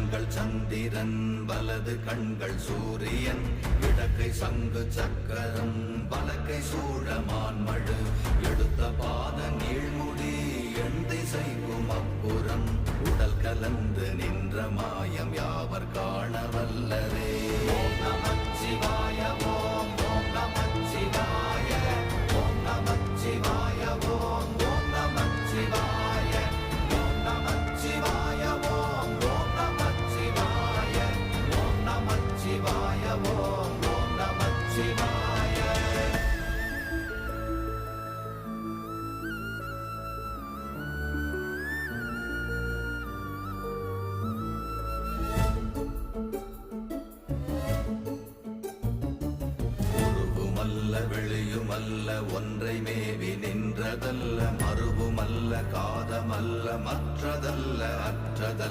கண்கள் சந்திரன் வலது கண்கள் சூரியன் இடக்கை சங்கு சக்கரம் வலக்கை சூழமான்மழு எடுத்த பாத நீழ்முடி எண் திசைக்கும் அப்புறம் உடல் கலந்து நின்ற மாயம் யாவர் காண வல்லரே. ஓம் நமச்சிவாய ஓம் ஓம் நமச்சிவாய ஓம் நமச்சிவாய ஓம் ஓம் நமச்சிவாய ஓம் நமச்சிவாய ஓம் ஓம் நமச்சிவாய ஓம் நமச்சிவாய ஓம் ஓம் நமச்சிவாய. வெளியுமல்ல ஒன்றை மேவி நின்றதல்ல மறுவுமல்ல காதமல்ல மற்றதல்ல அற்றதல்ல